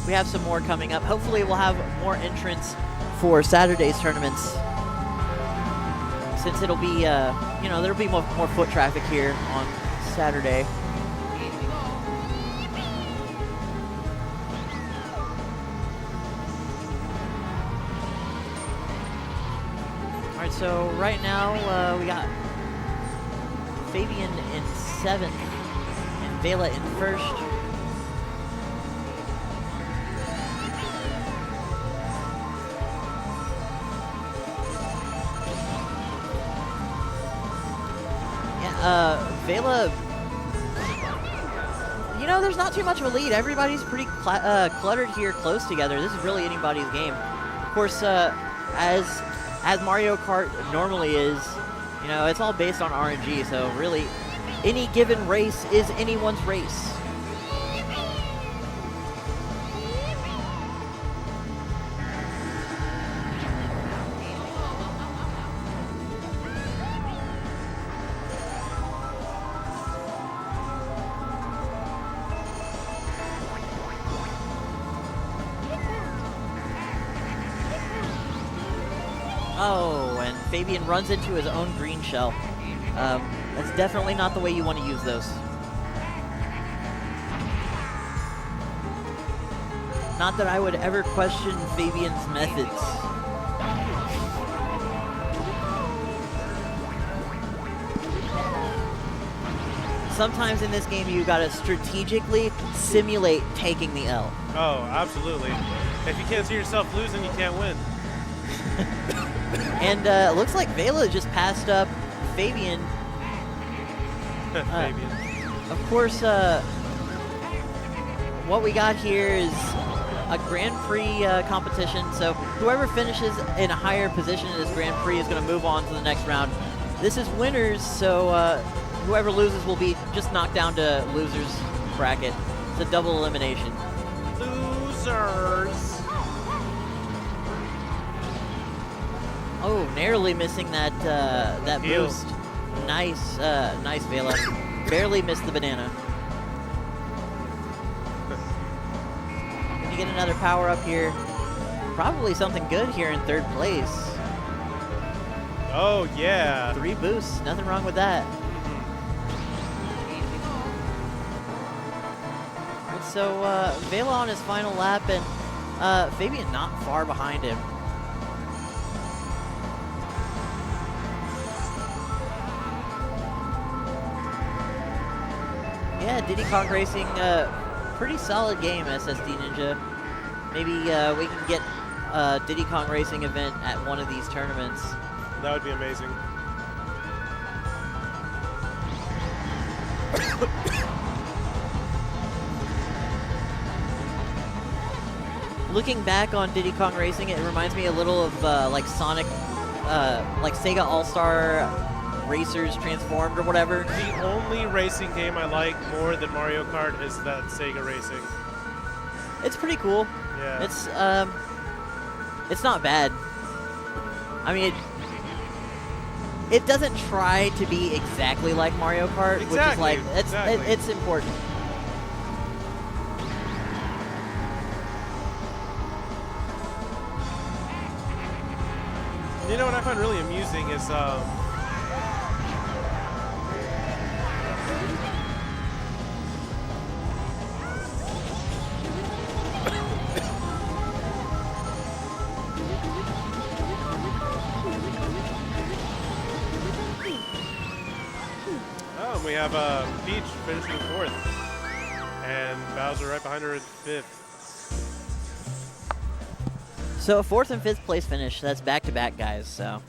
we have some more coming up. Hopefully we'll have more entrants for Saturday's tournaments, since it'll be, you know, there'll be more foot traffic here on Saturday. All right, so right now we got Fabian in 7th and Vela in 1st. Vela, you know, there's not too much of a lead. Everybody's pretty cluttered here close together. This is really anybody's game. Of course, as Mario Kart normally is, you know, it's all based on RNG, so really any given race is anyone's race. Oh, and Fabian runs into his own green shell. That's definitely not the way you want to use those. Not that I would ever question Fabian's methods. Sometimes in this game you gotta strategically simulate taking the L. Oh, absolutely. If you can't see yourself losing, you can't win. And it looks like Vela just passed up Fabian. Fabian. Of course, what we got here is a Grand Prix competition, so whoever finishes in a higher position in this Grand Prix is going to move on to the next round. This is winners, so whoever loses will be just knocked down to losers bracket. It's a double elimination. Losers! Oh, narrowly missing that that boost. Nice, nice Vela. Barely missed the banana. Gonna get another power up here. Probably something good here in 3rd place. Oh yeah. 3 boosts, nothing wrong with that. Alright, so Vela on his final lap, and Fabian not far behind him. Yeah, Diddy Kong Racing, pretty solid game, SSD Ninja. Maybe we can get a Diddy Kong Racing event at one of these tournaments. That would be amazing. Looking back on Diddy Kong Racing, it reminds me a little of like Sonic, like Sega All-Star Racers Transformed or whatever. The only racing game I like more than Mario Kart is that Sega Racing. It's pretty cool. Yeah. It's not bad. I mean, it doesn't try to be exactly like Mario Kart, which is like it's important. You know what I find really amusing is we have Peach finishing 4th, and Bowser right behind her in 5th. So a 4th and 5th place finish, that's back-to-back guys, so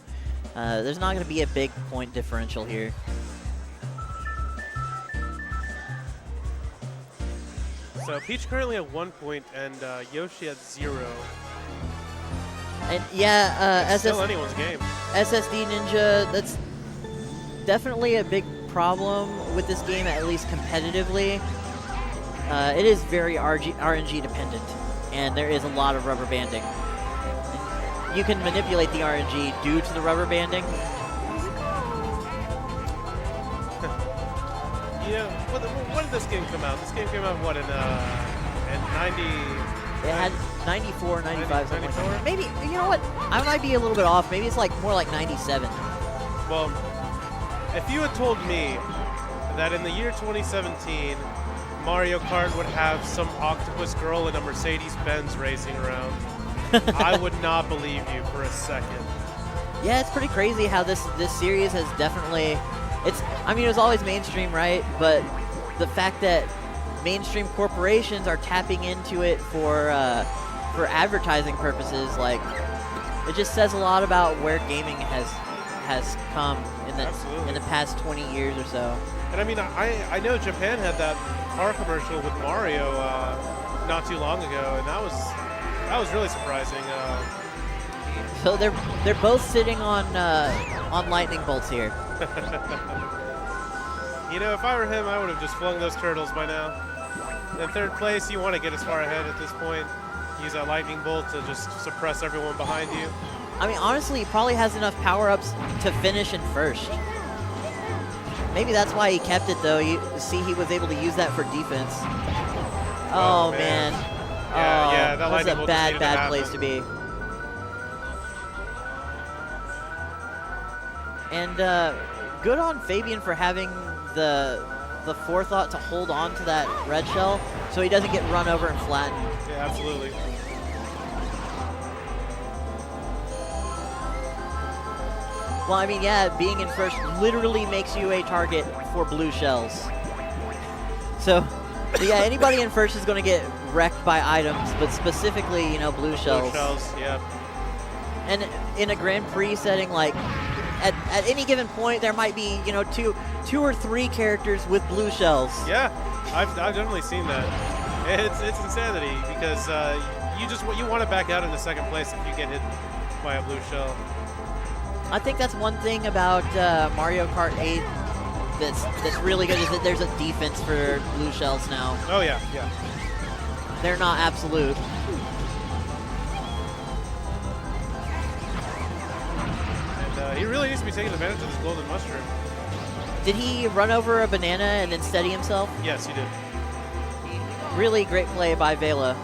there's not going to be a big point differential here. So Peach currently at 1 point, and Yoshi at 0. And yeah, still anyone's game. SSD Ninja, that's definitely a big problem with this game, at least competitively. It is very RNG dependent, and there is a lot of rubber banding. You can manipulate the RNG due to the rubber banding. You know, when did this game come out? This game came out, what, in 90... It had 94, 95, something like 94? that. Maybe, you know what? I might be a little bit off. Maybe it's like more like 97. Well, if you had told me that in the year 2017, Mario Kart would have some octopus girl in a Mercedes-Benz racing around, I would not believe you for a second. Yeah, it's pretty crazy how this series has definitely, I mean, it was always mainstream, right? But the fact that mainstream corporations are tapping into it for advertising purposes, like, it just says a lot about where gaming has come in the past 20 years or so. And I mean, I know Japan had that car commercial with Mario not too long ago, and that was really surprising. So they're both sitting on lightning bolts here. You know, if I were him, I would have just flung those turtles by now. In third place, you want to get as far ahead at this point. Use that lightning bolt to just suppress everyone behind you. I mean, honestly, he probably has enough power-ups to finish in first. Maybe that's why he kept it, though. You see, he was able to use that for defense. Oh, man. Yeah, that was lightning a bolt just needed bad to place to happen. be. And good on Fabian for having the forethought to hold on to that red shell so he doesn't get run over and flattened. Yeah, absolutely. Well, I mean, yeah, being in first literally makes you a target for blue shells. So, yeah, anybody in first is going to get wrecked by items, but specifically, you know, blue shells. Blue shells, yeah. And in a Grand Prix setting, like, at any given point, there might be, you know, two or three characters with blue shells. Yeah, I've definitely seen that. It's insanity because you want to back out into second place if you get hit by a blue shell. I think that's one thing about Mario Kart 8 that's really good is that there's a defense for blue shells now. Oh yeah, yeah. They're not absolute. And he really needs to be taking advantage of this golden mushroom. Did he run over a banana and then steady himself? Yes, he did. Really great play by Vela.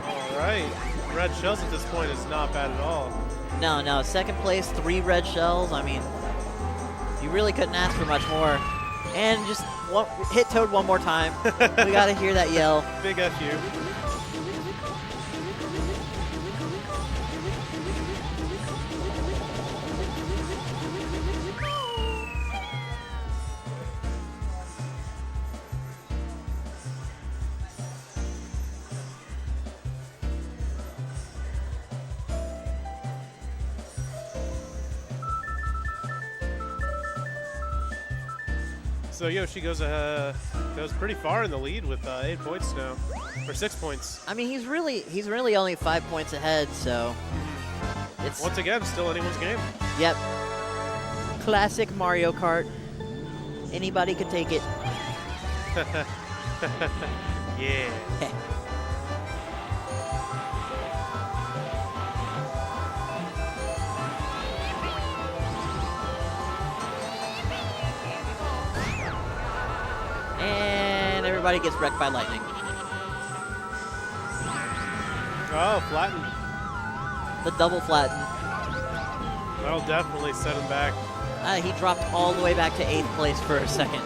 All right. Red shells at this point is not bad at all. No. Second place, 3 red shells. I mean, you really couldn't ask for much more. And just hit Toad one more time. We got to hear that yell. Big F you. So Yoshi goes pretty far in the lead with 8 points now, or 6 points. I mean, he's really only 5 points ahead, so it's Once again still anyone's game. Yep. Classic Mario Kart. Anybody can take it. Yeah. And everybody gets wrecked by lightning. Oh, flattened. The double flatten. That'll definitely set him back. He dropped all the way back to 8th place for a second.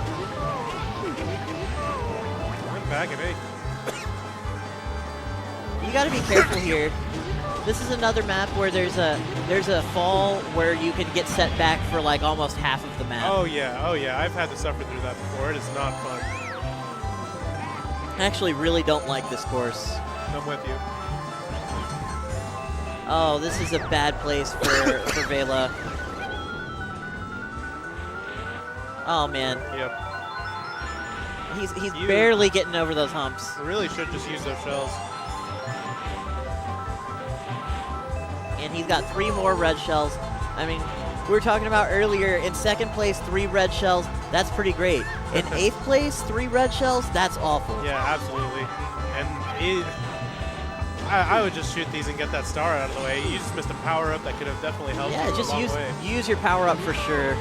Went back at 8th. You got to be careful here. This is another map where there's a fall where you can get set back for like almost half of the map. Oh yeah. I've had to suffer through that before. It is not fun. I actually really don't like this course. I'm with you. Oh, this is a bad place for Vela. Oh man. Yep. He's barely getting over those humps. I really should just use those shells. And he's got 3 more red shells. I mean, we were talking about earlier, in second place, 3 red shells. That's pretty great. In 8th place, 3 red shells. That's awful. Yeah, absolutely. And I would just shoot these and get that star out of the way. You just missed a power up that could have definitely helped. Yeah, you just a long way. use your power up for sure.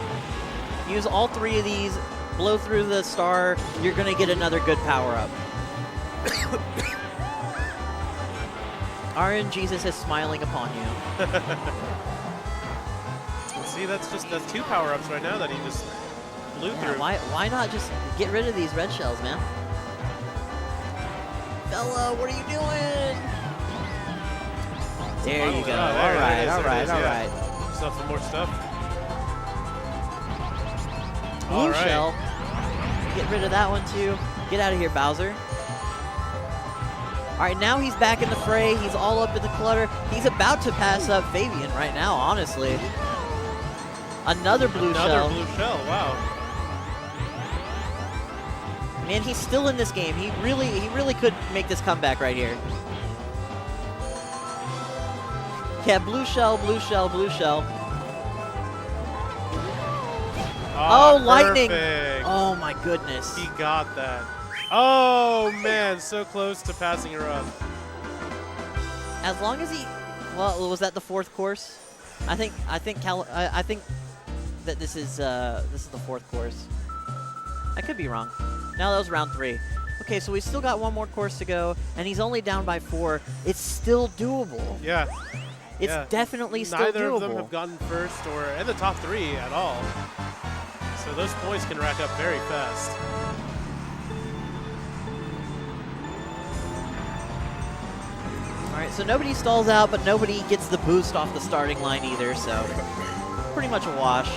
Use all 3 of these, blow through the star, you're going to get another good power-up. RNGesus is smiling upon you. See, that's 2 power-ups right now that he just blew through. Why not just get rid of these red shells, man? Vela, what are you doing? There you go. All right. Still some more stuff. Blue shell. Get rid of that one too. Get out of here, Bowser. All right, now he's back in the fray. He's all up in the clutter. He's about to pass up Fabian right now, honestly. Another blue shell. Another blue shell, wow. Man, he's still in this game. He really could make this comeback right here. Yeah, blue shell, blue shell, blue shell. Oh, lightning. Perfect. Oh, my goodness. He got that. Oh, man, so close to passing her up. As long as he, well, was that the 4th course? I think that this is the 4th course. I could be wrong. No, that was round 3. Okay, so we still got 1 more course to go, and he's only down by 4. It's still doable. Yeah. It's definitely still Neither doable. of them have gotten first or in the top 3 at all. So those points can rack up very fast. All right, so nobody stalls out, but nobody gets the boost off the starting line either, so pretty much a wash.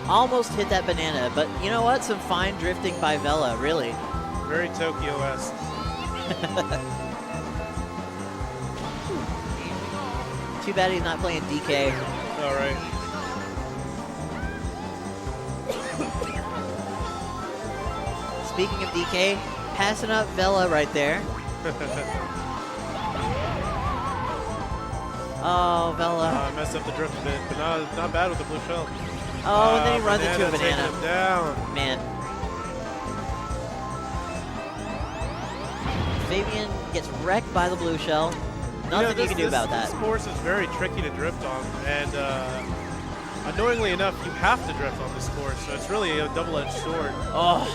Almost hit that banana, but you know what? Some fine drifting by Vela, really. Very Tokyo-esque. Too bad he's not playing DK. All right. Speaking of DK, passing up Vela right there. Oh, Vela. I messed up the drift a bit, but not bad with the blue shell. Oh, and then he runs into a banana. Taking him down. Man. Fabian gets wrecked by the blue shell. Nothing you can do about that. This course is very tricky to drift on, and annoyingly enough, you have to drift on this course, so it's really a double-edged sword. Oh.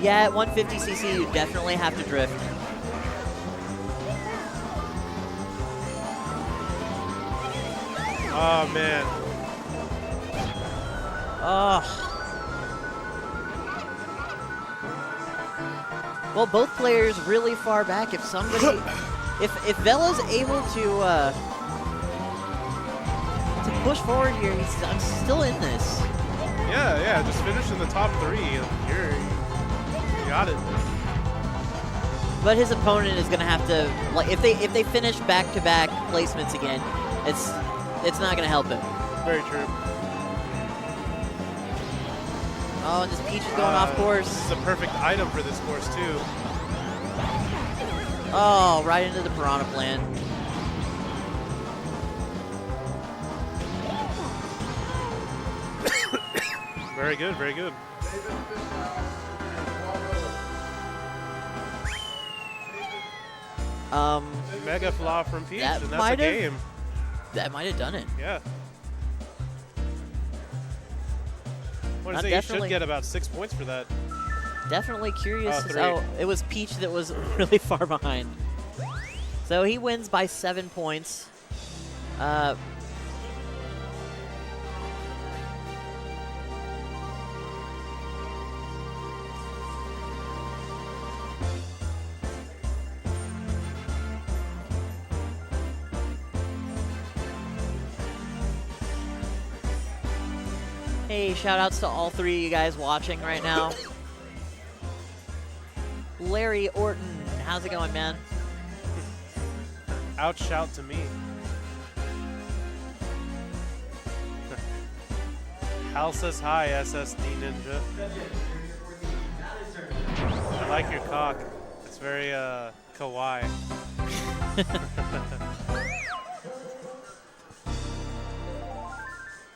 Yeah, at 150cc, you definitely have to drift. Oh, man. Oh. Well, both players really far back. If somebody, if Vela's able to push forward here, I'm still in this. Yeah. Just finish in the top 3. You got it. But his opponent is going to have to, like, if they finish back-to-back placements again, it's not going to help him. Very true. Oh, and this Peach is going off course. This is a perfect item for this course, too. Oh, right into the Piranha Plant. Very good, very good. Mega flaw from Peach, and that's a game. That might have done it. Yeah. What is it? You should get about 6 points for that. Definitely curious. Oh, 3. Oh, it was Peach that was really far behind. So he wins by 7 points. Hey, shout outs to all 3 of you guys watching right now. Larry Orton, how's it going, man? Outshout to me. Hal says hi, SSD Ninja. I like your cock. It's very kawaii.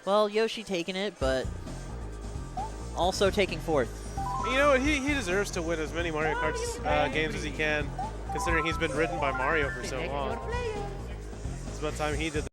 Well, Yoshi taking it, but also taking 4th. You know what? He deserves to win as many Mario Kart games as he can, considering he's been ridden by Mario for so long. It's about time he did that.